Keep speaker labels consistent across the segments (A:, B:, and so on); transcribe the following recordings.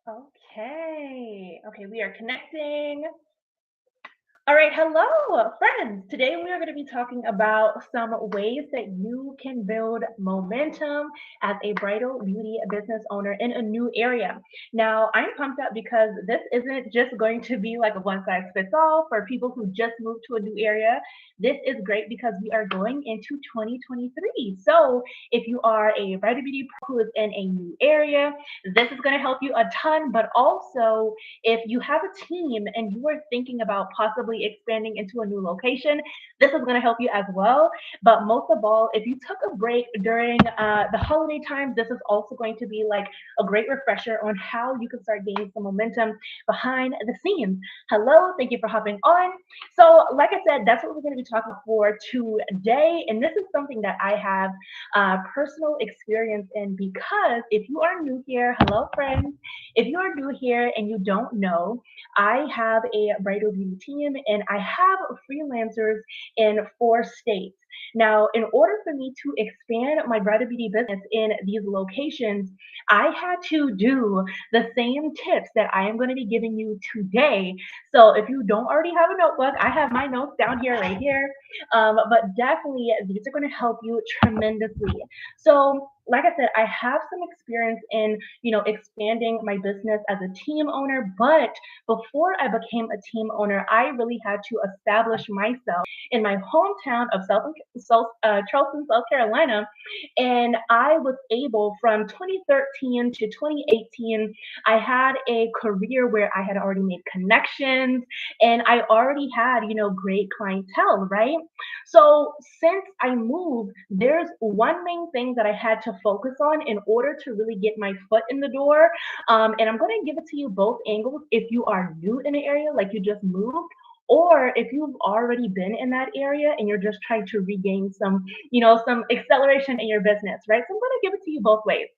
A: Okay. Okay, we are connecting. All right, hello, friends. Today we are going to be talking about some ways that you can build momentum as a bridal beauty business owner in a new area. Now, I'm pumped up because this isn't just going to be like a one size fits all for people who just moved to a new area. This is great because we are going into 2023. So, if you are a bridal beauty pro who is in a new area, this is going to help you a ton, but also if you have a team and you are thinking about possibly expanding into a new location, this is going to help you as well. But most of all, if you took a break during the holiday time, this is also going to be like a great refresher on how you can start gaining some momentum behind the scenes. Hello, thank you for hopping on. So, like I said, that's what we're going to be talking for today. And this is something that I have personal experience in because if you are new here, hello, friends. If you are new here and you don't know, I have a bridal beauty team and I have freelancers in 4 states. Now, in order for me to expand my bridal beauty business in these locations, I had to do the same tips that I am going to be giving you today. So, if you don't already have a notebook, I have my notes down here, right here. But definitely, these are going to help you tremendously. So, like I said, I have some experience in expanding my business as a team owner. But before I became a team owner, I really had to establish myself in my hometown of Charleston, South Carolina. And I was able from 2013 to 2018, I had a career where I had already made connections and I already had, great clientele, right? So since I moved, there's one main thing that I had to focus on in order to really get my foot in the door. And I'm going to give it to you both angles if you are new in the area, like you just moved. Or if you've already been in that area and you're just trying to regain some acceleration in your business, right? So I'm going to give it to you both ways.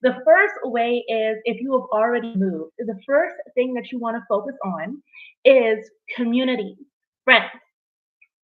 A: The first way is if you have already moved, the first thing that you want to focus on is community. Friends,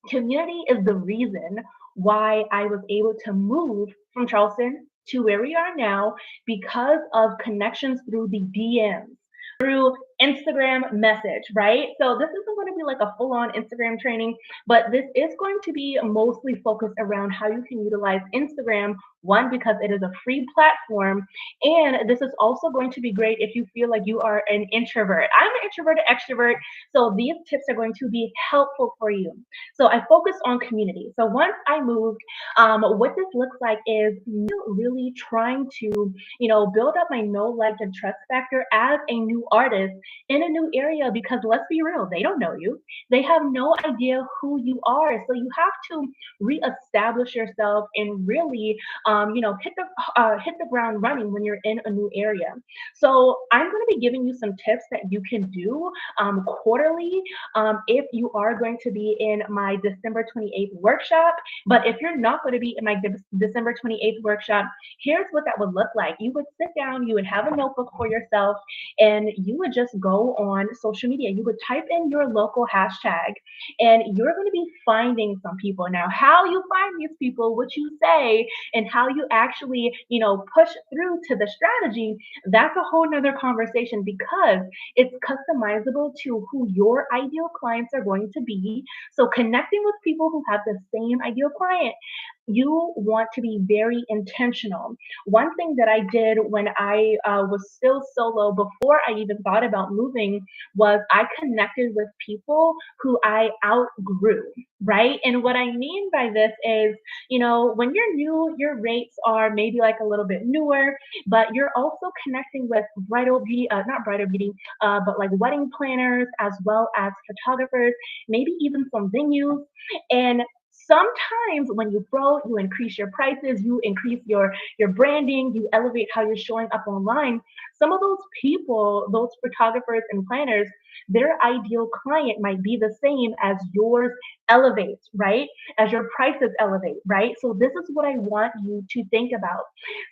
A: community is the reason why I was able to move from Charleston to where we are now because of connections through the DMs, through Instagram message, right? So this isn't going to be like a full-on Instagram training, but this is going to be mostly focused around how you can utilize Instagram. One, because it is a free platform, and this is also going to be great if you feel like you are an introvert. I'm an introverted extrovert, so these tips are going to be helpful for you. So I focused on community. So once I moved, what this looks like is me really trying to, build up my know, like, and trust factor as a new artist in a new area because let's be real, they don't know you. They have no idea who you are. So you have to reestablish yourself and really, hit the ground running when you're in a new area. So I'm going to be giving you some tips that you can do quarterly if you are going to be in my December 28th workshop. But if you're not going to be in my December 28th workshop, here's what that would look like. You would sit down, you would have a notebook for yourself, and you would just go on social media. You would type in your local hashtag, and you're going to be finding some people. Now, how you find these people, what you say, and how you actually, push through to the strategy, that's a whole nother conversation because it's customizable to who your ideal clients are going to be. So connecting with people who have the same ideal client, you want to be very intentional. One thing that I did when I was still solo before I even thought about moving was I connected with people who I outgrew, right? And what I mean by this is, when you're new, your rates are maybe like a little bit newer, but you're also connecting with bridal beauty, not bridal beauty, but like wedding planners as well as photographers, maybe even some venues. And sometimes when you grow, you increase your prices, you increase your branding, you elevate how you're showing up online. Some of those people, those photographers and planners, their ideal client might be the same as yours elevates, right? As your prices elevate, right? So this is what I want you to think about.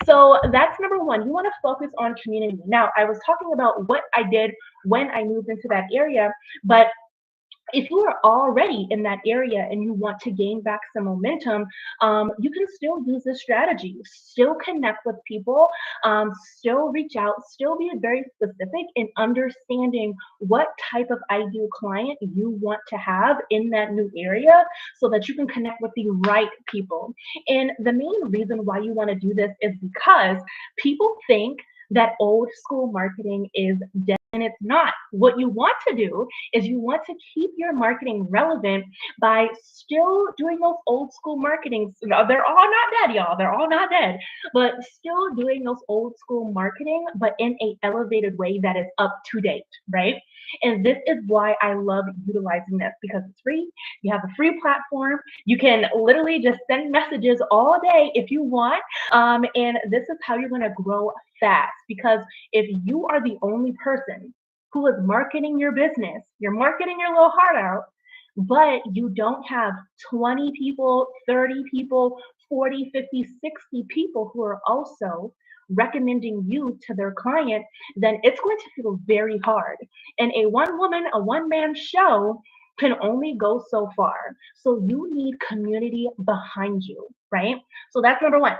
A: So that's number one. You want to focus on community. Now, I was talking about what I did when I moved into that area, but if you are already in that area and you want to gain back some momentum, you can still use this strategy. Still connect with people, still reach out, still be very specific in understanding what type of ideal client you want to have in that new area so that you can connect with the right people. And the main reason why you want to do this is because people think that old school marketing is dead, and it's not. What you want to do is you want to keep your marketing relevant by still doing those old school marketings. No, they're all not dead, y'all. They're all not dead, but still doing those old school marketing, but in a elevated way that is up to date, right? And this is why I love utilizing this because it's free. You have a free platform. You can literally just send messages all day if you want. And this is how you're going to grow fast because if you are the only person who is marketing your business, you're marketing your little heart out, but you don't have 20 people, 30 people, 40, 50, 60 people who are also recommending you to their client, then it's going to feel very hard. And a one woman, a one man show can only go so far. So you need community behind you, right? So that's number one.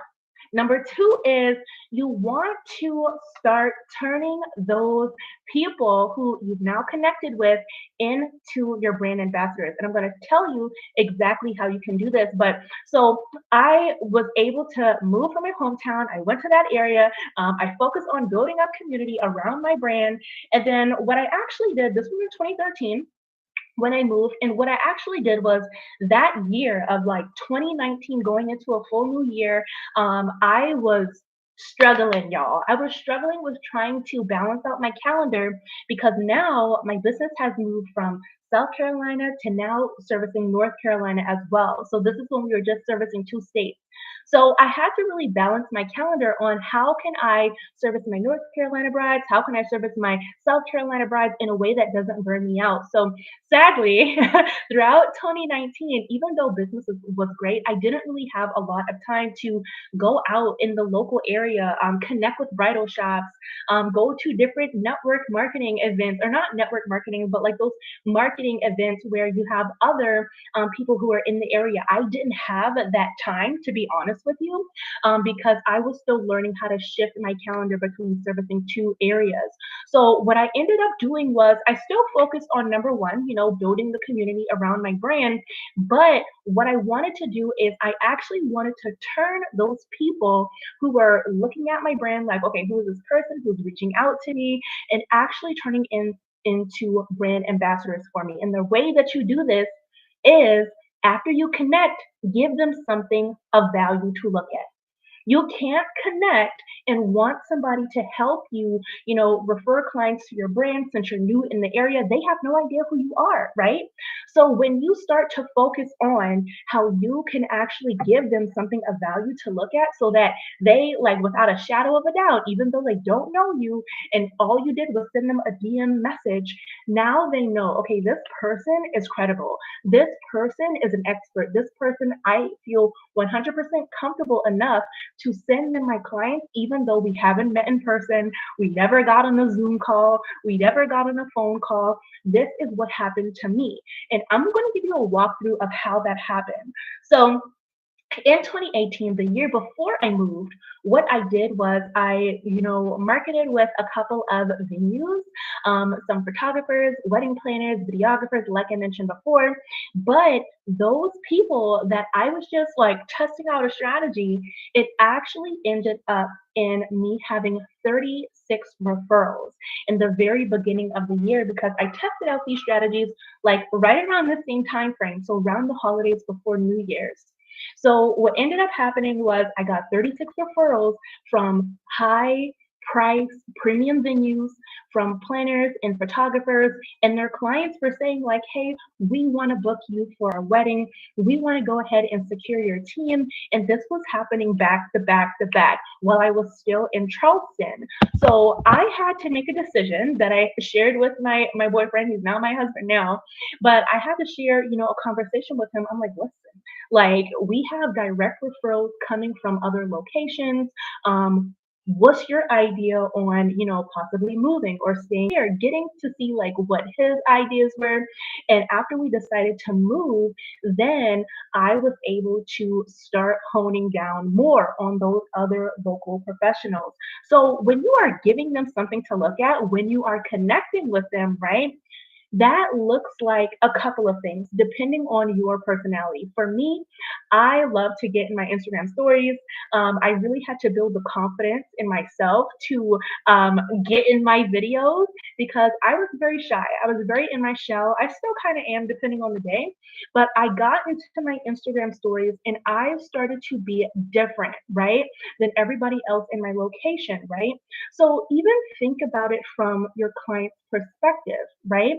A: Number two is you want to start turning those people who you've now connected with into your brand ambassadors. And I'm going to tell you exactly how you can do this. But so I was able to move from my hometown. I went to that area. I focused on building up community around my brand. And then what I actually did, this was in 2013 when I moved. And what I actually did was that year of like 2019 going into a full new year, I was struggling, y'all. I was struggling with trying to balance out my calendar because now my business has moved from South Carolina to now servicing North Carolina as well. So this is when we were just servicing two states. So I had to really balance my calendar on how can I service my North Carolina brides, how can I service my South Carolina brides in a way that doesn't burn me out. So sadly, throughout 2019, even though business was great, I didn't really have a lot of time to go out in the local area, connect with bridal shops, go to different network marketing events, or not network marketing, but like those marketing events where you have other people who are in the area. I didn't have that time, to be honest with you, because I was still learning how to shift my calendar between servicing two areas. So what I ended up doing was I still focused on number one, building the community around my brand. But what I wanted to do is I actually wanted to turn those people who were looking at my brand like, okay, who is this person who's reaching out to me, and actually turning into brand ambassadors for me. And the way that you do this is after you connect, give them something of value to look at. You can't connect and want somebody to help you, refer clients to your brand since you're new in the area. They have no idea who you are, right? So when you start to focus on how you can actually give them something of value to look at so that they, like, without a shadow of a doubt, even though they don't know you and all you did was send them a DM message, now they know, okay, this person is credible. This person is an expert. This person, I feel 100% comfortable enough to send them my clients, even though we haven't met in person. We never got on a Zoom call. We never got on a phone call. This is what happened to me. And I'm going to give you a walkthrough of how that happened. So in 2018, the year before I moved, what I did was I, marketed with a couple of venues, some photographers, wedding planners, videographers, like I mentioned before. But those people that I was just like testing out a strategy, it actually ended up in me having 36 referrals in the very beginning of the year because I tested out these strategies like right around the same time frame, so around the holidays before New Year's. So what ended up happening was I got 36 referrals from high price premium venues, from planners and photographers, and their clients were saying like, hey, we want to book you for a wedding. We want to go ahead and secure your team. And this was happening back to back to back while I was still in Charleston. So I had to make a decision that I shared with my boyfriend, who's now my husband now, but I had to share, a conversation with him. I'm like, listen, like we have direct referrals coming from other locations. what's your idea on, possibly moving or staying here, getting to see like what his ideas were. And after we decided to move, then I was able to start honing down more on those other local professionals. So when you are giving them something to look at, when you are connecting with them, right? That looks like a couple of things depending on your personality. For me, I love to get in my Instagram stories. I really had to build the confidence in myself to get in my videos because I was very shy. I was very in my shell. I still kind of am depending on the day, but I got into my Instagram stories and I started to be different, right, than everybody else in my location, right? So even think about it from your client's perspective, right?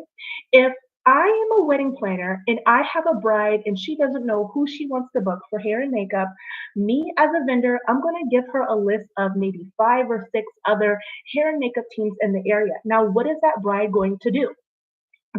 A: If I am a wedding planner and I have a bride and she doesn't know who she wants to book for hair and makeup, me as a vendor, I'm going to give her a list of maybe 5 or 6 other hair and makeup teams in the area. Now, what is that bride going to do?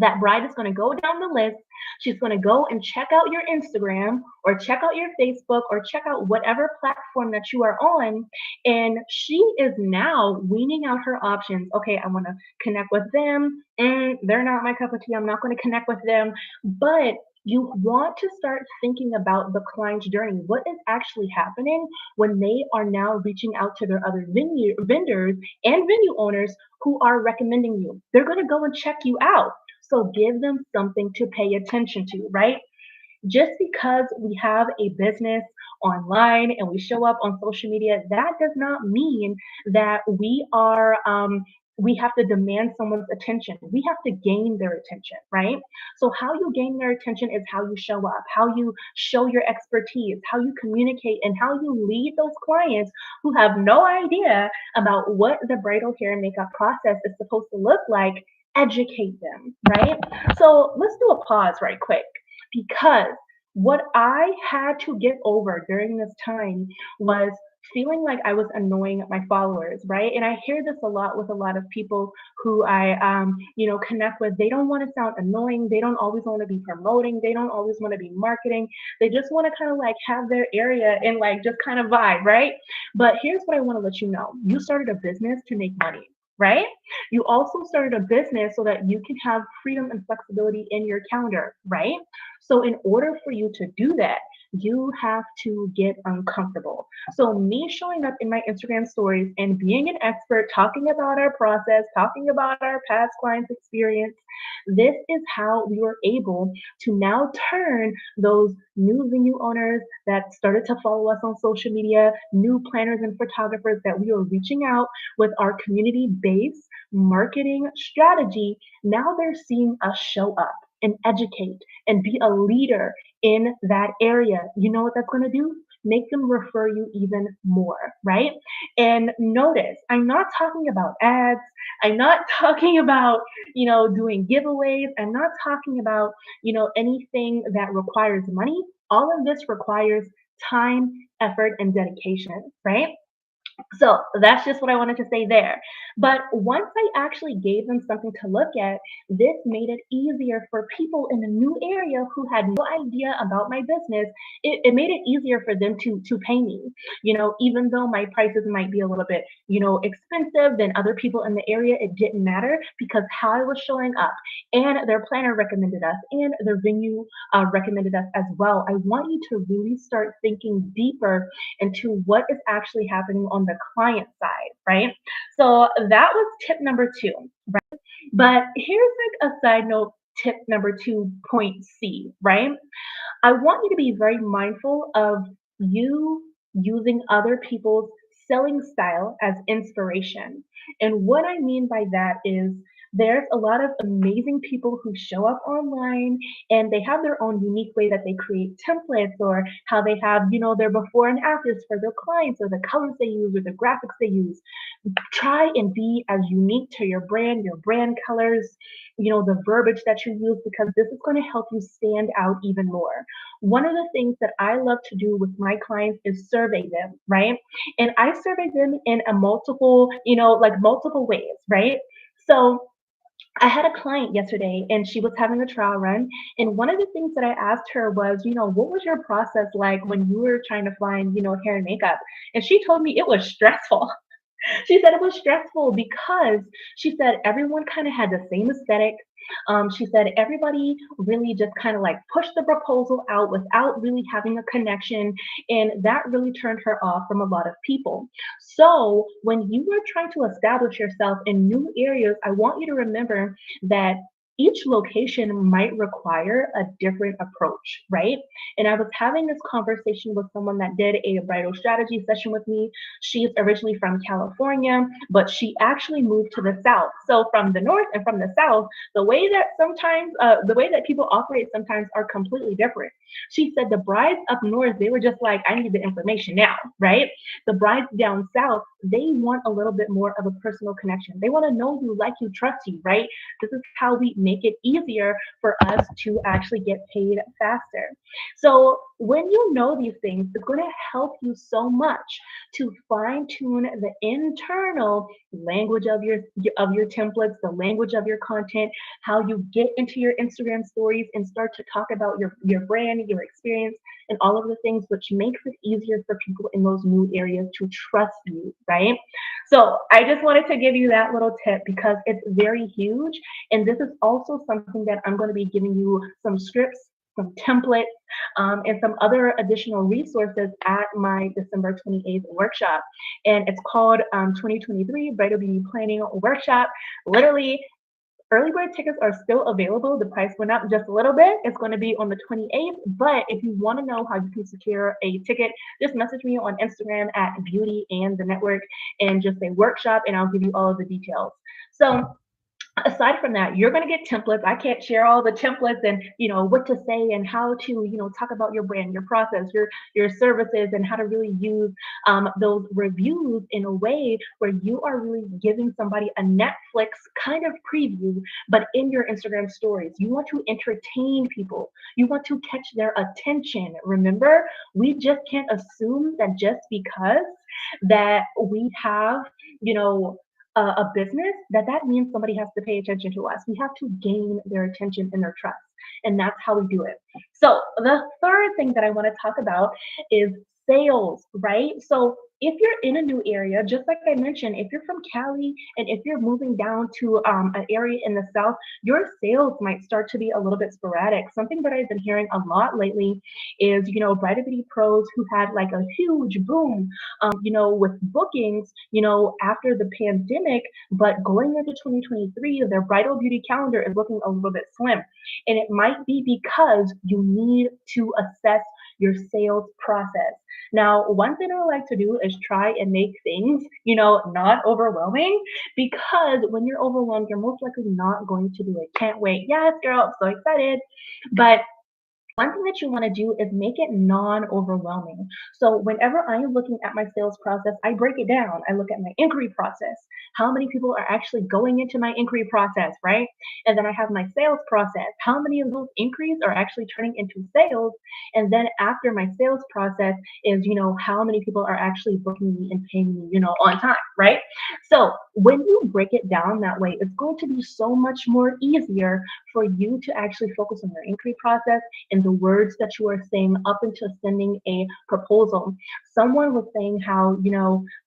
A: That bride is going to go down the list. She's going to go and check out your Instagram or check out your Facebook or check out whatever platform that you are on. And she is now weaning out her options. Okay, I want to connect with them. They're not my cup of tea. I'm not going to connect with them. But you want to start thinking about the client's journey. What is actually happening when they are now reaching out to their other vendors and venue owners who are recommending you? They're going to go and check you out. So give them something to pay attention to, right? Just because we have a business online and we show up on social media, that does not mean that we have to demand someone's attention. We have to gain their attention, right? So how you gain their attention is how you show up, how you show your expertise, how you communicate, and how you lead those clients who have no idea about what the bridal hair and makeup process is supposed to look like. Educate them, right? So let's do a pause right quick because what I had to get over during this time was feeling like I was annoying my followers, right? And I hear this a lot with a lot of people who I connect with. They don't want to sound annoying. They don't always want to be promoting. They don't always want to be marketing. They just want to kind of like have their area and like just kind of vibe, right? But here's what I want to let you know. You started a business to make money, right? You also started a business so that you can have freedom and flexibility in your calendar, right? So, in order for you to do that, you have to get uncomfortable. So, me showing up in my Instagram stories and being an expert, talking about our process, talking about our past clients' experience, this is how we were able to now turn those new venue owners that started to follow us on social media, new planners and photographers that we were reaching out with our community based marketing strategy. Now they're seeing us show up and educate and be a leader in that area. You know what that's going to do? Make them refer you even more, right? And notice, I'm not talking about ads. I'm not talking about, doing giveaways. I'm not talking about, anything that requires money. All of this requires time, effort, and dedication, right? So that's just what I wanted to say there. But once I actually gave them something to look at, this made it easier for people in the new area who had no idea about my business. It made it easier for them to pay me. Even though my prices might be a little bit, expensive than other people in the area, it didn't matter because how I was showing up and their planner recommended us and their venue recommended us as well. I want you to really start thinking deeper into what is actually happening on the client side, right? So that was tip number 2, right? But here's like a side note tip number 2, point C, right? I want you to be very mindful of you using other people's selling style as inspiration. And what I mean by that is there's a lot of amazing people who show up online and they have their own unique way that they create templates or how they have, their before and afters for their clients or the colors they use or the graphics they use. Try and be as unique to your brand colors, the verbiage that you use, because this is going to help you stand out even more. One of the things that I love to do with my clients is survey them, right? And I survey them in a multiple ways, right? So I had a client yesterday and she was having a trial run. And one of the things that I asked her was, what was your process like when you were trying to find, hair and makeup? And she told me it was stressful. She said it was stressful because she said everyone kind of had the same aesthetic. She said everybody really just kind of like pushed the proposal out without really having a connection, and that really turned her off from a lot of people. So, when you are trying to establish yourself in new areas, I want you to remember that each location might require a different approach, right? And I was having this conversation with someone that did a bridal strategy session with me. She's originally from California, but she actually moved to the South. So from the North and from the South, the way that people operate sometimes are completely different. She said the brides up north, they were just like, I need the information now, right? The brides down south, they want a little bit more of a personal connection. They want to know you, like you, trust you, right? This is how we make it easier for us to actually get paid faster. So when you know these things, it's going to help you so much to fine tune the internal language of your templates, the language of your content, how you get into your Instagram stories and start to talk about your brand, your experience, and all of the things which makes it easier for people in those new areas to trust you, right? So I just wanted to give you that little tip because it's very huge. And this is also something that I'm going to be giving you some scripts, some templates, and some other additional resources at my December 28th workshop. And it's called 2023 Bridal Beauty Planning Workshop. Literally, early bird tickets are still available. The price went up just a little bit. It's going to be on the 28th. But if you want to know how you can secure a ticket, just message me on Instagram at Beauty and the Network and just say workshop, and I'll give you all of the details. So aside from that, you're going to get templates. I can't share all the templates and what to say and how to talk about your brand, your process, your services, and how to really use those reviews in a way where you are really giving somebody a Netflix kind of preview, but in your Instagram stories. You want to entertain people. You want to catch their attention. Remember, we just can't assume that just because that we have you know a business, that means somebody has to pay attention to us. We have to gain their attention and their trust. And that's how we do it. So the third thing that I want to talk about is sales, right? So if you're in a new area, just like I mentioned, if you're from Cali and if you're moving down to an area in the South, your sales might start to be a little bit sporadic. Something that I've been hearing a lot lately is, bridal beauty pros who had like a huge boom with bookings, after the pandemic, but going into 2023, their bridal beauty calendar is looking a little bit slim. And it might be because you need to assess your sales process. Now, one thing I like to do is try and make things, not overwhelming, because when you're overwhelmed, you're most likely not going to do it. Can't wait. Yes, girl, I'm so excited. But one thing that you want to do is make it non-overwhelming. So whenever I am looking at my sales process, I break it down. I look at my inquiry process. How many people are actually going into my inquiry process, right? And then I have my sales process. How many of those inquiries are actually turning into sales? And then after my sales process is, how many people are actually booking me and paying me, on time, right? So when you break it down that way, it's going to be so much more easier for you to actually focus on your inquiry process and the words that you are saying up until sending a proposal. Someone was saying how,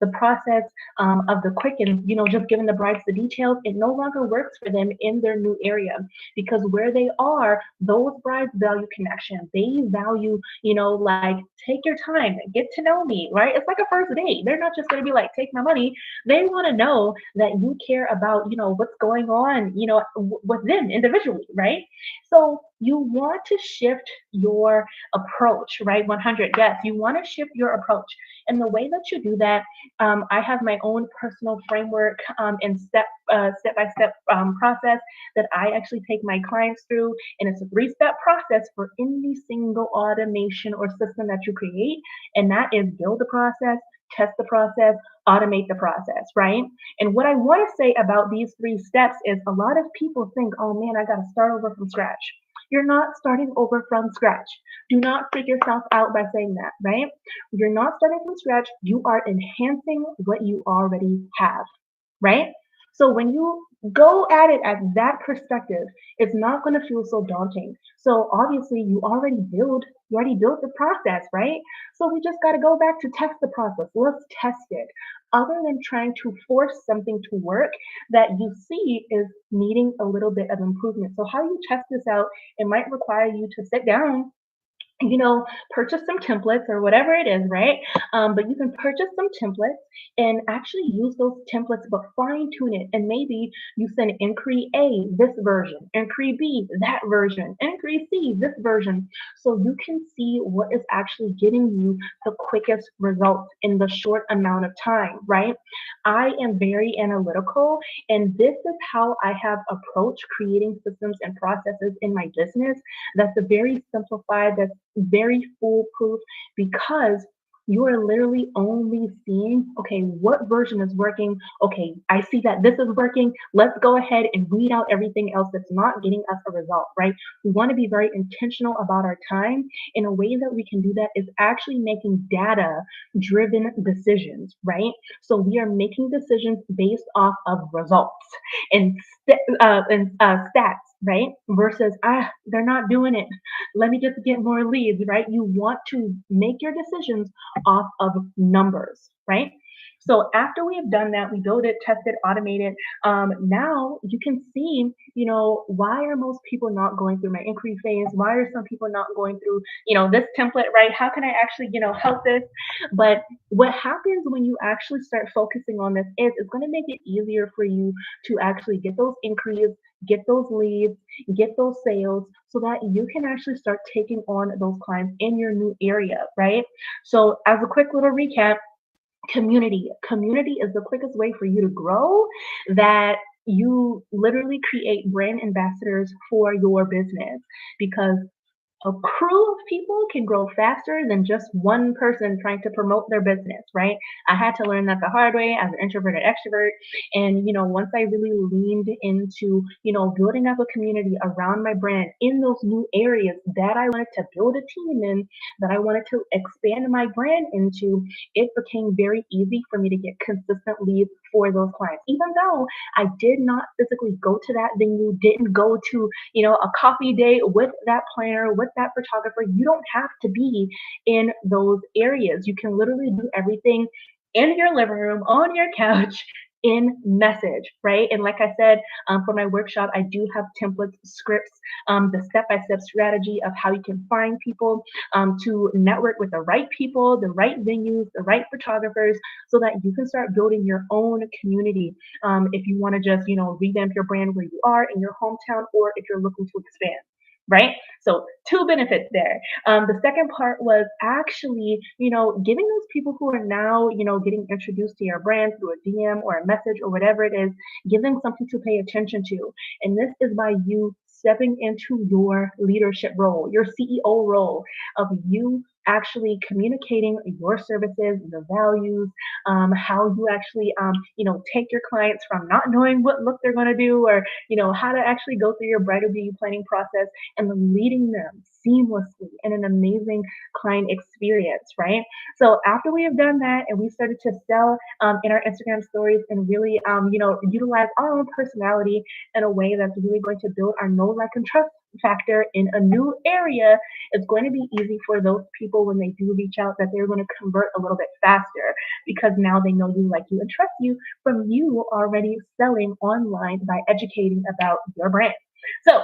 A: the process of the quicken, just giving the brides the details, it no longer works for them in their new area because where they are, those brides value connection. They value, like take your time, get to know me, right? It's like a first date. They're not just going to be like, take my money. They want to know that you care about, what's going on, with them individually, right? So you want to shift your approach, right? 100, yes, you want to shift your approach. And the way that you do that, I have my own personal framework and step-by-step process that I actually take my clients through. And it's a three-step process for any single automation or system that you create. And that is build the process, test the process, automate the process, right? And what I want to say about these three steps is a lot of people think, oh man, I got to start over from scratch. You're not starting over from scratch. Do not freak yourself out by saying that, right? You're not starting from scratch. You are enhancing what you already have, right? So when you Go at it at that perspective. It's not going to feel so daunting. So obviously you already built the process, right? So we just got to go back to test the process. Let's test it. Other than trying to force something to work that you see is needing a little bit of improvement. So how you test this out, it might require you to sit down, purchase some templates or whatever it is, right? But you can purchase some templates and actually use those templates, but fine tune it. And maybe you send inquiry A, this version, inquiry B, that version, inquiry C, this version. So you can see what is actually getting you the quickest results in the short amount of time, right? I am very analytical, and this is how I have approached creating systems and processes in my business. That's a very simplified, that's very foolproof because you are literally only seeing, okay, what version is working? Okay, I see that this is working. Let's go ahead and weed out everything else that's not getting us a result, right? We want to be very intentional about our time. And a way that we can do that is actually making data driven decisions, right? So we are making decisions based off of results and, stats, right? Versus, they're not doing it. Let me just get more leads, right? You want to make your decisions off of numbers, right? So after we have done that, we build it, test it, automate it. Now you can see, why are most people not going through my inquiry phase? Why are some people not going through, this template, right? How can I actually, help this? But what happens when you actually start focusing on this is it's going to make it easier for you to actually get those inquiries, get those leads, get those sales so that you can actually start taking on those clients in your new area, right? So, as a quick little recap, community is the quickest way for you to grow, that you literally create brand ambassadors for your business, because a crew of people can grow faster than just one person trying to promote their business, right? I had to learn that the hard way as an introverted extrovert. And, once I really leaned into, building up a community around my brand in those new areas that I wanted to build a team in, that I wanted to expand my brand into, it became very easy for me to get consistent leads for those clients. Even though I did not physically go to that venue, didn't go to a coffee date with that planner, with that photographer. You don't have to be in those areas. You can literally do everything in your living room, on your couch, in message, right? And like I said, for my workshop, I do have templates, scripts, the step-by-step strategy of how you can find people, to network with the right people, the right venues, the right photographers, so that you can start building your own community. If you want to just, revamp your brand where you are in your hometown, or if you're looking to expand. Right? So, two benefits there. The second part was actually, giving those people who are now, getting introduced to your brand through a DM or a message or whatever it is, give them something to pay attention to. And this is by you stepping into your leadership role, your CEO role, of you actually communicating your services, your values, how you actually, take your clients from not knowing what look they're going to do, or, how to actually go through your bridal beauty planning process, and then leading them seamlessly in an amazing client experience, right? So after we have done that and we started to sell, in our Instagram stories, and really, utilize our own personality in a way that's really going to build our know, like, and trust factor in a new area, it's going to be easy for those people when they do reach out, that they're going to convert a little bit faster, because now they know you, like you, and trust you from you already selling online by educating about your brand. So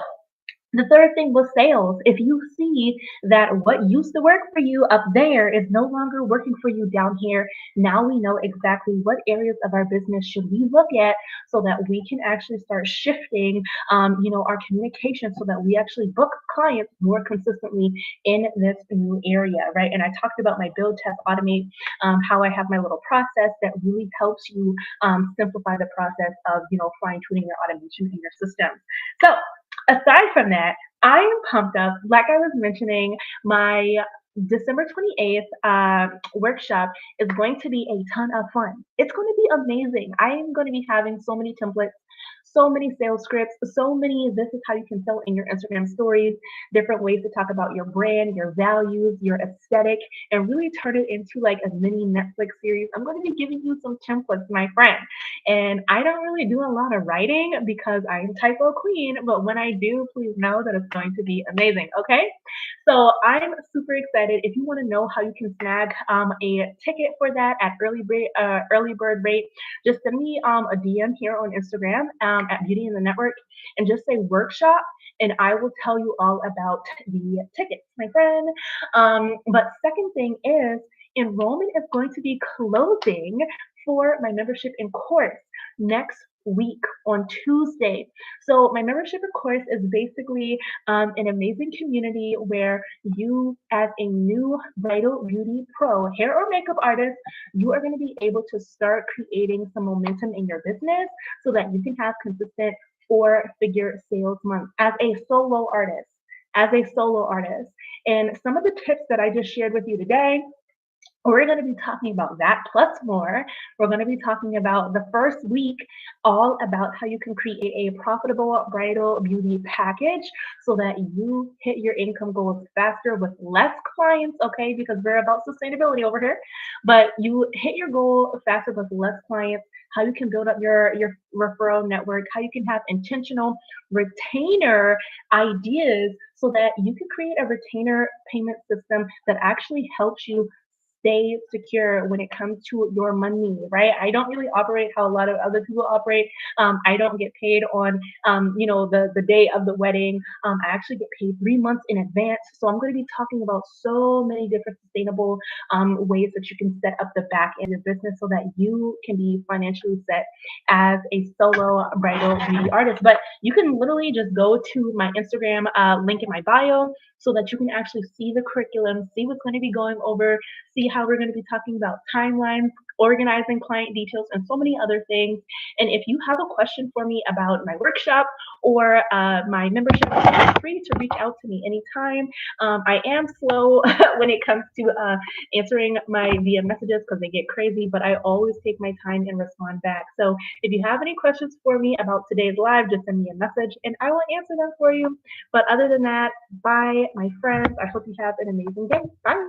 A: the third thing was sales. If you see that what used to work for you up there is no longer working for you down here, now we know exactly what areas of our business should we look at, so that we can actually start shifting, our communication, so that we actually book clients more consistently in this new area, right? And I talked about my build, test, automate, how I have my little process that really helps you, simplify the process of, fine tuning your automation in your system. So aside from that, I am pumped up. Like I was mentioning, my December 28th workshop is going to be a ton of fun. It's going to be amazing. I am going to be having so many templates, So many sales scripts, so many, this is how you can sell in your Instagram stories, different ways to talk about your brand, your values, your aesthetic, and really turn it into like a mini Netflix series. I'm going to be giving you some templates, my friend. And I don't really do a lot of writing because I'm typo queen, but when I do, please know that it's going to be amazing. Okay. So I'm super excited. If you want to know how you can snag a ticket for that at early bird rate, just send me a DM here on Instagram at Beauty in the Network and just say workshop, and I will tell you all about the tickets, my friend. But second thing is enrollment is going to be closing for my membership in course next week on Tuesday. So my membership in course is basically an amazing community where you, as a new bridal beauty pro, hair or makeup artist, you are going to be able to start creating some momentum in your business so that you can have consistent four-figure sales months as a solo artist. As a solo artist. And some of the tips that I just shared with you today, we're going to be talking about that plus more. We're going to be talking about the first week, all about how you can create a profitable bridal beauty package so that you hit your income goals faster with less clients, okay? Because we're about sustainability over here. But you hit your goal faster with less clients, how you can build up your referral network, how you can have intentional retainer ideas so that you can create a retainer payment system that actually helps you stay secure when it comes to your money, right? I don't really operate how a lot of other people operate. I don't get paid on, the day of the wedding. I actually get paid 3 months in advance. So I'm going to be talking about so many different sustainable ways that you can set up the back end of your business so that you can be financially set as a solo bridal beauty artist. But you can literally just go to my Instagram link in my bio so that you can actually see the curriculum, see what's going to be going over, see how we're going to be talking about timelines, organizing client details, and so many other things. And if you have a question for me about my workshop or my membership, feel free to reach out to me anytime. I am slow when it comes to answering my DM messages because they get crazy, but I always take my time and respond back. So if you have any questions for me about today's live, just send me a message and I will answer them for you. But other than that, bye, my friends. I hope you have an amazing day. Bye.